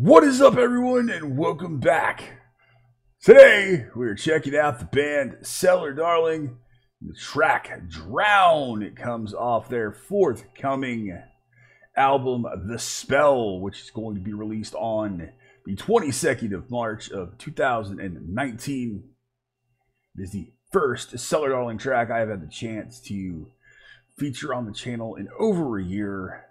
What is up, everyone, and welcome back. Today, we're checking out the band Cellar Darling, the track Drown. It comes off their forthcoming album, The Spell, which is going to be released on the 22nd of March of 2019. It is the first Cellar Darling track I have had the chance to feature on the channel in over a year.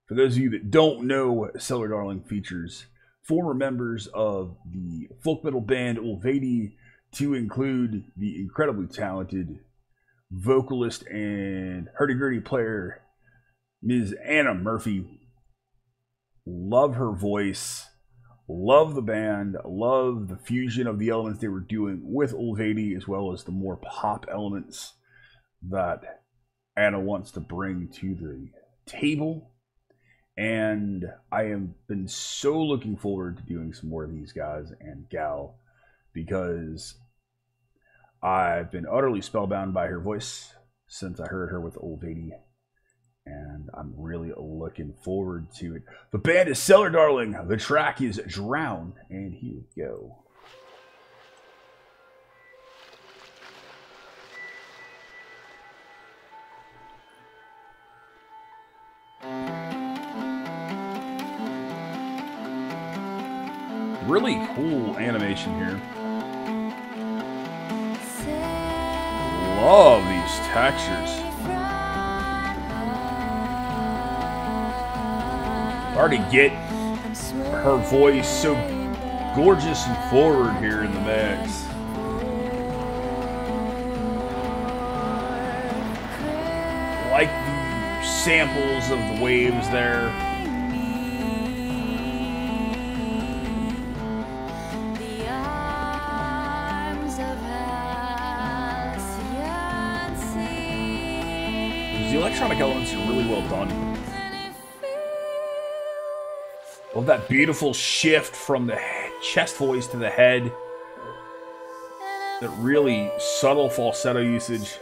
For those of you that don't know, Cellar Darling features former members of the folk metal band Ulvadi, to include the incredibly talented vocalist and hurdy-gurdy player, Ms. Anna Murphy. Love her voice, love the band, love the fusion of the elements they were doing with Ulvadi, as well as the more pop elements that Anna wants to bring to the table. And I have been so looking forward to doing some more of these guys and gal, because I've been utterly spellbound by her voice since I heard her with Ulvadi, and I'm really looking forward to it. The band is Cellar Darling, the track is Drown, and here we go. Really cool animation here. Love these textures. Hard to get her voice so gorgeous and forward here in the mix. Like the samples of the waves there. The electronic elements are really well done. Love that beautiful shift from the chest voice to the head. That really subtle falsetto usage.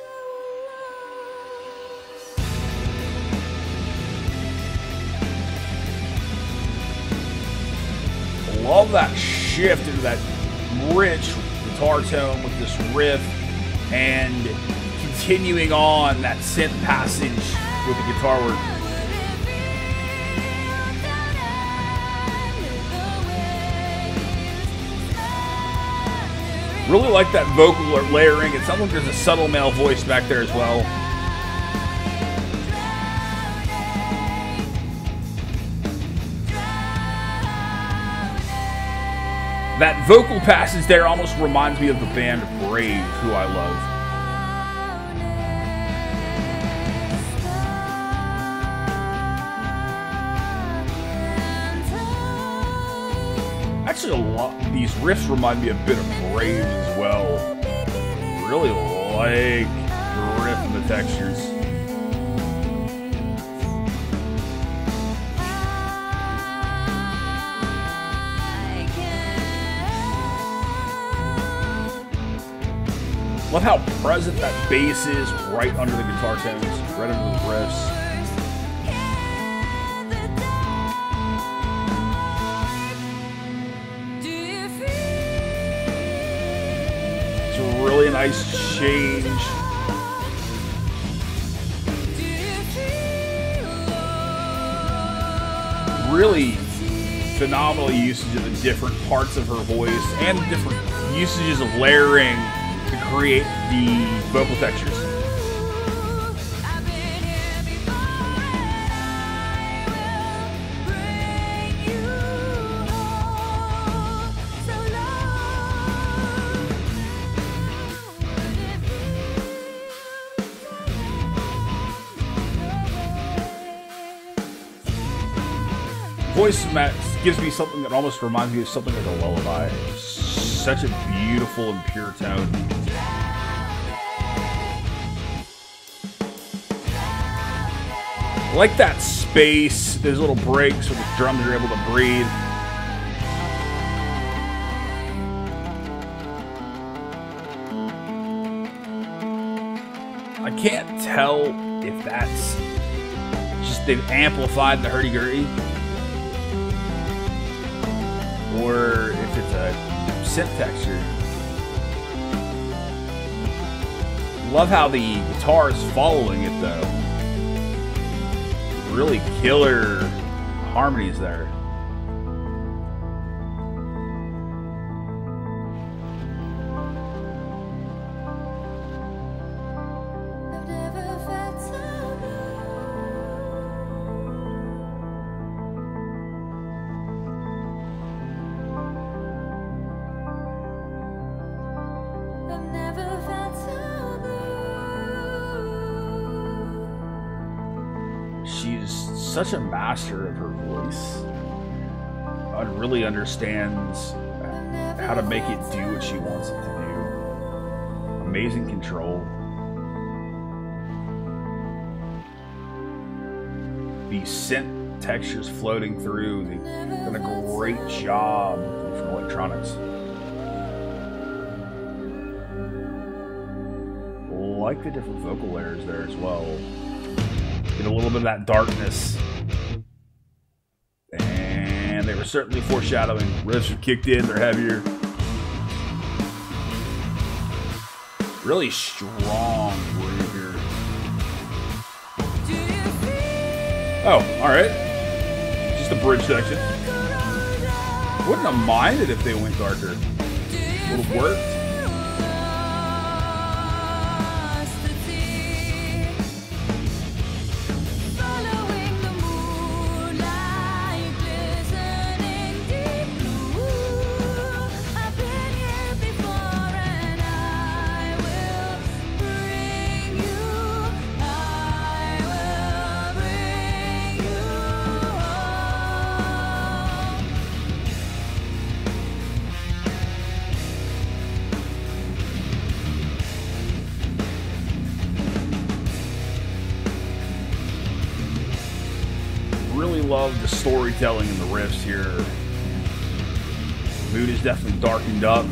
Love that shift into that rich guitar tone with this riff, and continuing on that synth passage with the guitar work. Really like that vocal layering. It sounds like there's a subtle male voice back there as well. That vocal passage there almost reminds me of the band Brave, who I love. Actually, a lot these riffs remind me a bit of Brave as well. Really like the riff and the textures. Love how present that bass is right under the guitar tones, right under the riffs. Really nice change. Really phenomenal usage of the different parts of her voice and the different usages of layering to create the vocal textures. Voice gives me something that almost reminds me of something like a lullaby. Such a beautiful and pure tone. I like that space, those little breaks where the drums are able to breathe. I can't tell if that's just they've amplified the hurdy-gurdy, or if it's a synth texture. Love how the guitar is following it though. Really killer harmonies there. She's such a master of her voice. And really understands how to make it do what she wants it to do. Amazing control. The synth textures floating through. They've done a great job with different electronics. Like the different vocal layers there as well. Get a little bit of that darkness. And they were certainly foreshadowing. Riffs have kicked in, they're heavier. Really strong word here. Oh, alright. Just a bridge section. Wouldn't have minded if they went darker. Would have worked. Really love the storytelling and the riffs here. The mood is definitely darkened up.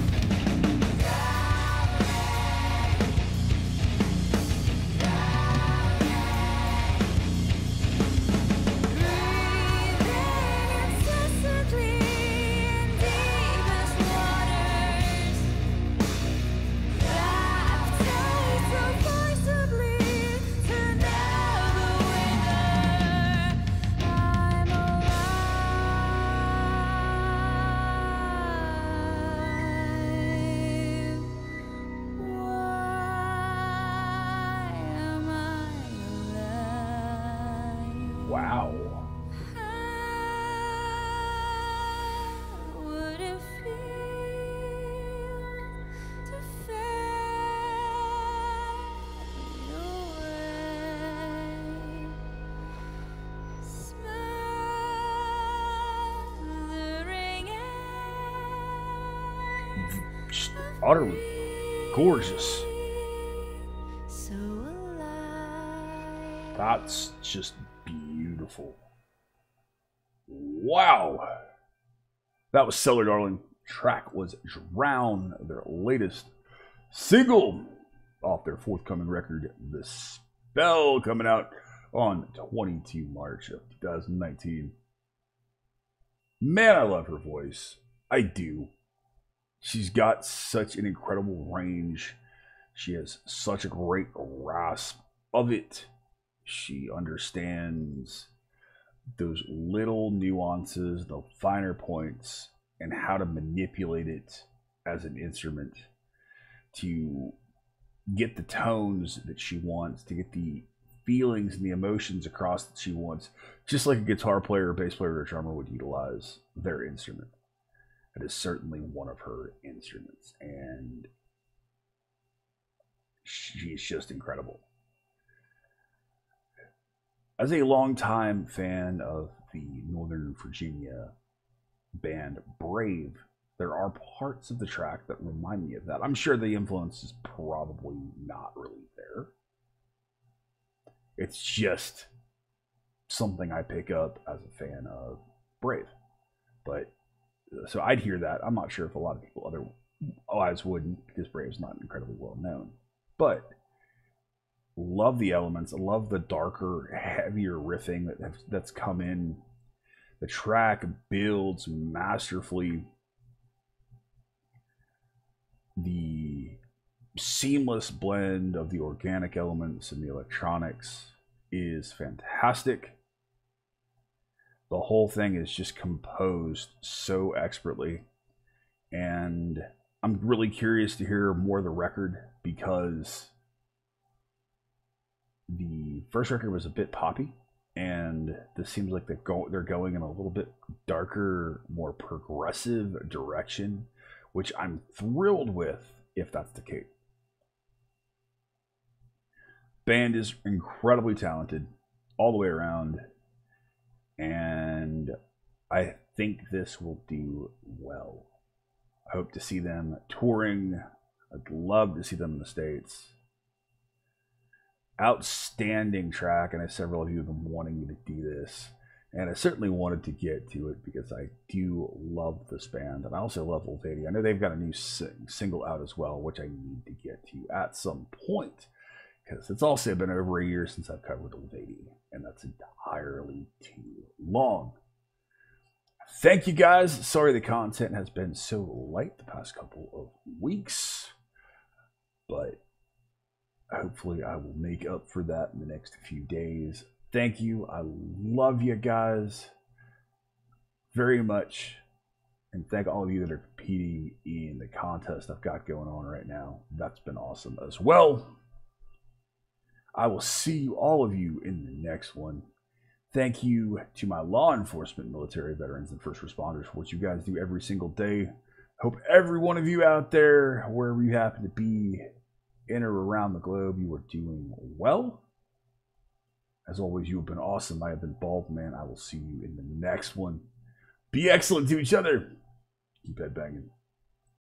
Wow. Just utterly gorgeous. That's just beautiful. Wow. That was Cellar Darling. Track was Drown, their latest single off their forthcoming record, The Spell, coming out on 22 March of 2019. Man, I love her voice. I do. She's got such an incredible range. She has such a great grasp of it. She understands those little nuances, the finer points, and how to manipulate it as an instrument to get the tones that she wants, to get the feelings and the emotions across that she wants, just like a guitar player, a bass player, or a drummer would utilize their instrument. It is certainly one of her instruments, and she's just incredible. As a longtime fan of the Northern Virginia band Brave, there are parts of the track that remind me of that. I'm sure the influence is probably not really there. It's just something I pick up as a fan of Brave. But so I'd hear that. I'm not sure if a lot of people otherwise wouldn't, because Brave's not incredibly well known. But love the elements. I love the darker, heavier riffing that's come in. The track builds masterfully seamless blend of the organic elements and the electronics is fantastic. The whole thing is just composed so expertly, and I'm really curious to hear more of the record, because the first record was a bit poppy, and this seems like they're going in a little bit darker, more progressive direction, which I'm thrilled with if that's the case. Band is incredibly talented all the way around, and I think this will do well. I hope to see them touring. I'd love to see them in the States. Outstanding track, and several of you have been wanting me to do this, and I certainly wanted to get to it because I do love this band, and I also love Old 80. I know they've got a new single out as well, which I need to get to at some point, because it's also been over a year since I've covered Old 80, and that's entirely too long. Thank you guys. Sorry the content has been so light the past couple of weeks, but hopefully I will make up for that in the next few days. Thank you. I love you guys very much, and thank all of you that are competing in the contest I've got going on right now. That's been awesome as well. I will see you, all of you, in the next one. Thank you to my law enforcement, military veterans, and first responders for what you guys do every single day. Hope every one of you out there, wherever you happen to be in or around the globe, you are doing well. As always, you have been awesome. I have been Baldman. I will see you in the next one. Be excellent to each other. Keep head banging.